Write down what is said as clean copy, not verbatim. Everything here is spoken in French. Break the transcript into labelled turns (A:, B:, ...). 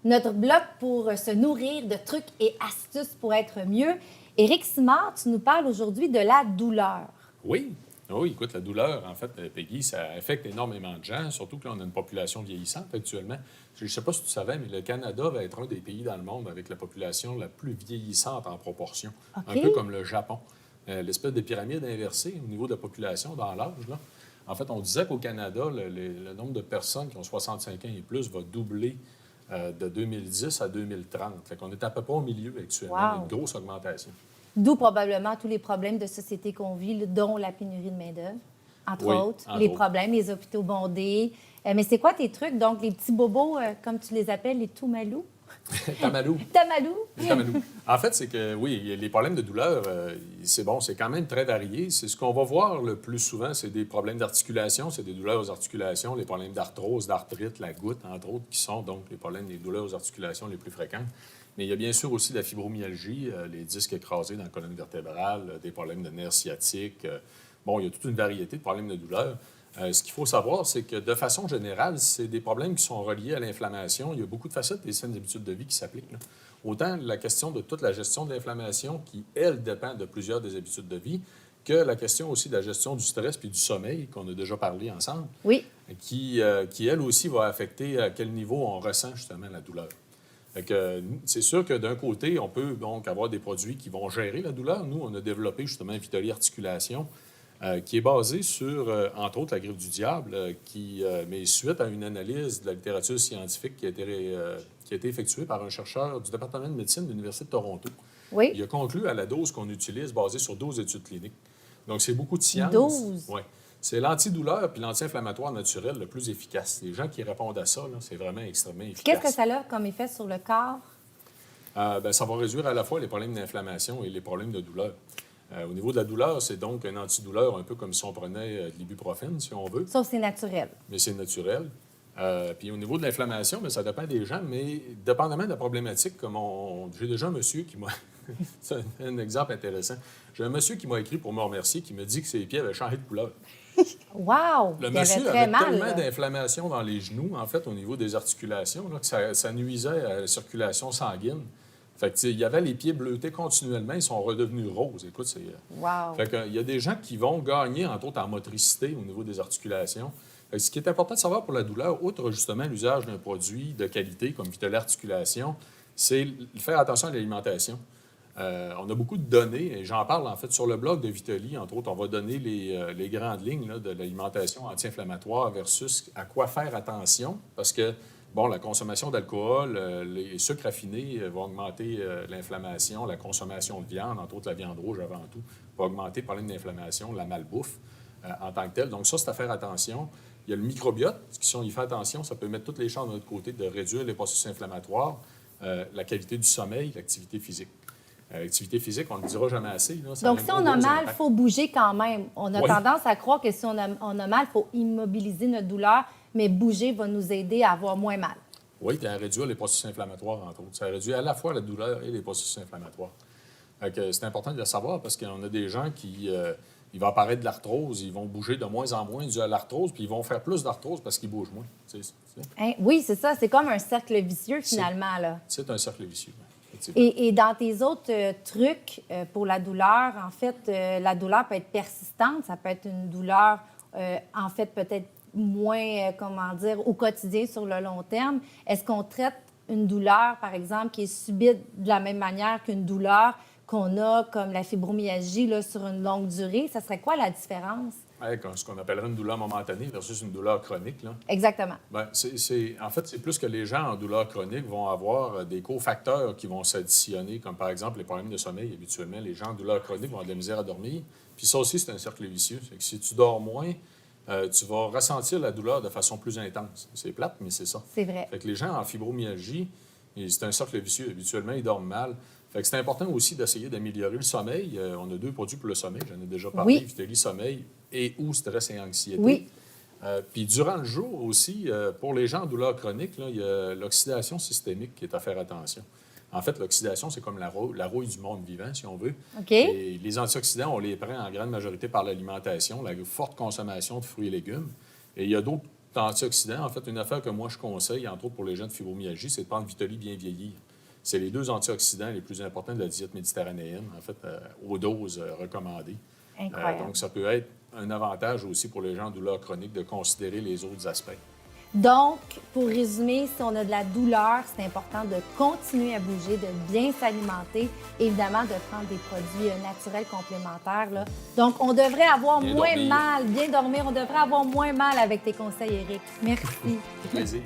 A: notre bloc pour se nourrir de trucs et astuces pour être mieux. Éric Simard, tu nous parles aujourd'hui de la douleur.
B: Oui. Oui, écoute, la douleur, en fait, Peggy, ça affecte énormément de gens, surtout que là, on a une population vieillissante actuellement. Je ne sais pas si tu savais, mais le Canada va être un des pays dans le monde avec la population la plus vieillissante en proportion.
A: OK.
B: Un peu comme le Japon. L'espèce de pyramide inversée au niveau de la population dans l'âge, là. En fait, on disait qu'au Canada, le nombre de personnes qui ont 65 ans et plus va doubler de 2010 à 2030. Fait qu'on est à peu près au milieu actuellement.
A: Wow.
B: Il y a une grosse augmentation.
A: D'où probablement tous les problèmes de société qu'on vit, là, dont la pénurie de main-d'œuvre, entre
B: Oui,
A: autres,
B: entre
A: les
B: autres.
A: problèmes, les hôpitaux bondés. Mais c'est quoi tes trucs? Donc, les petits bobos, comme tu les appelles, les toumalous?
B: Tamalou.
A: Tamalou?
B: Tamalou. En fait, c'est que, oui, les problèmes de douleur, c'est bon, c'est quand même très varié. C'est ce qu'on va voir le plus souvent, c'est des problèmes d'articulation, c'est des douleurs aux articulations, les problèmes d'arthrose, d'arthrite, la goutte, entre autres, qui sont donc les problèmes des douleurs aux articulations les plus fréquentes. Mais il y a bien sûr aussi la fibromyalgie, les disques écrasés dans la colonne vertébrale, des problèmes de nerfs sciatiques. Bon, il y a toute une variété de problèmes de douleur. Ce qu'il faut savoir, c'est que de façon générale, c'est des problèmes qui sont reliés à l'inflammation. Il y a beaucoup de facettes des saines habitudes de vie qui s'appliquent, là. Autant la question de toute la gestion de l'inflammation, qui, elle, dépend de plusieurs des habitudes de vie, que la question aussi de la gestion du stress puis du sommeil, qu'on a déjà parlé ensemble,
A: Oui.
B: qui, elle aussi, va affecter à quel niveau on ressent justement la douleur. Fait que, c'est sûr que d'un côté, on peut donc avoir des produits qui vont gérer la douleur. Nous, on a développé justement Vitali Articulation, qui est basé sur, entre autres, la griffe du diable, mais suite à une analyse de la littérature scientifique qui a été effectuée par un chercheur du département de médecine de l'Université de Toronto.
A: Oui.
B: Il a conclu à la dose qu'on utilise basée sur 12 études cliniques. Donc, c'est beaucoup de science.
A: 12?
B: Oui. C'est l'antidouleur puis l'anti-inflammatoire naturel le plus efficace. Les gens qui répondent à ça, là, c'est vraiment extrêmement efficace.
A: Qu'est-ce que ça a comme effet sur le corps?
B: Ça va réduire à la fois les problèmes d'inflammation et les problèmes de douleur. Au niveau de la douleur, c'est donc un antidouleur, un peu comme si on prenait de l'ibuprofène, si on veut.
A: Sauf que c'est naturel.
B: Mais c'est naturel. Puis au niveau de l'inflammation, bien, ça dépend des gens, mais dépendamment de la problématique, j'ai déjà un monsieur qui m'a... c'est un exemple intéressant. J'ai un monsieur qui m'a écrit pour me remercier, qui me dit que ses pieds avaient changé de couleur.
A: Wow!
B: Le
A: Il avait
B: monsieur
A: très
B: avait
A: mal,
B: tellement
A: là.
B: d'inflammation dans les genoux, en fait, au niveau des articulations, là, que ça nuisait à la circulation sanguine. Fait que, il y avait les pieds bleutés continuellement, ils sont redevenus roses. Écoute, c'est...
A: Wow!
B: Fait que, il y a des gens qui vont gagner, entre autres, en motricité au niveau des articulations. Fait que ce qui est important de savoir pour la douleur, outre justement l'usage d'un produit de qualité comme Vitali Articulation, c'est faire attention à l'alimentation. On a beaucoup de données, et j'en parle en fait sur le blog de Vitali, entre autres, on va donner les grandes lignes là, de l'alimentation anti-inflammatoire versus à quoi faire attention, parce que, bon, la consommation d'alcool, les sucres raffinés vont augmenter l'inflammation, la consommation de viande, entre autres la viande rouge avant tout, va augmenter le problème d'inflammation, la malbouffe en tant que telle. Donc ça, c'est à faire attention. Il y a le microbiote, si on y fait attention, ça peut mettre toutes les chances de notre côté de réduire les processus inflammatoires, la qualité du sommeil, l'activité physique. L'activité physique, on ne le dira jamais assez. Là,
A: Donc, si on a mal, il faut bouger quand même. On a tendance à croire que si on a mal, il faut immobiliser notre douleur, mais bouger va nous aider à avoir moins mal.
B: Oui, puis à réduire les processus inflammatoires, entre autres. Ça réduit à la fois la douleur et les processus inflammatoires. C'est important de le savoir parce qu'on a des gens qui... il va apparaître de l'arthrose, ils vont bouger de moins en moins dû à l'arthrose, puis ils vont faire plus d'arthrose parce qu'ils bougent moins.
A: Hein? Oui, c'est ça. C'est comme un cercle vicieux, finalement, là.
B: C'est un cercle vicieux.
A: Et dans tes autres trucs pour la douleur, en fait, la douleur peut être persistante. Ça peut être une douleur, en fait, peut-être moins, comment dire, au quotidien sur le long terme. Est-ce qu'on traite une douleur, par exemple, qui est subite de la même manière qu'une douleur qu'on a, comme la fibromyalgie, là, sur une longue durée? Ça serait quoi la différence?
B: Ce qu'on appellerait une douleur momentanée versus une douleur chronique. Là.
A: Exactement.
B: Bien, en fait, c'est plus que les gens en douleur chronique vont avoir des cofacteurs qui vont s'additionner, comme par exemple les problèmes de sommeil. Habituellement, les gens en douleur chronique vont avoir de la misère à dormir. Puis ça aussi, c'est un cercle vicieux. C'est que si tu dors moins, tu vas ressentir la douleur de façon plus intense. C'est plate, mais c'est ça.
A: C'est vrai.
B: Fait que les gens en fibromyalgie, c'est un cercle vicieux. Habituellement, ils dorment mal. Fait que c'est important aussi d'essayer d'améliorer le sommeil. On a 2 produits pour le sommeil, j'en ai déjà parlé,
A: Oui.
B: Vitali Sommeil et ou stress et anxiété.
A: Oui.
B: Puis durant le jour aussi, pour les gens en douleur chronique, là, il y a l'oxydation systémique qui est à faire attention. En fait, l'oxydation, c'est comme la rouille du monde vivant, si on veut.
A: OK.
B: Et les antioxydants, on les prend en grande majorité par l'alimentation, la forte consommation de fruits et légumes. Et il y a d'autres antioxydants. En fait, une affaire que moi, je conseille, entre autres pour les gens de fibromyalgie, c'est de prendre Vitoly bien vieilli. C'est les 2 antioxydants les plus importants de la diète méditerranéenne, en fait, aux doses recommandées.
A: Incroyable.
B: Donc, ça peut être un avantage aussi pour les gens en douleur chronique de considérer les autres aspects.
A: Donc, pour résumer, si on a de la douleur, c'est important de continuer à bouger, de bien s'alimenter, évidemment de prendre des produits naturels complémentaires, là. Donc, on devrait avoir
B: Bien
A: moins
B: dormir.
A: mal, bien dormir, on devrait avoir moins mal avec tes conseils, Éric. Merci.
B: Plaisir.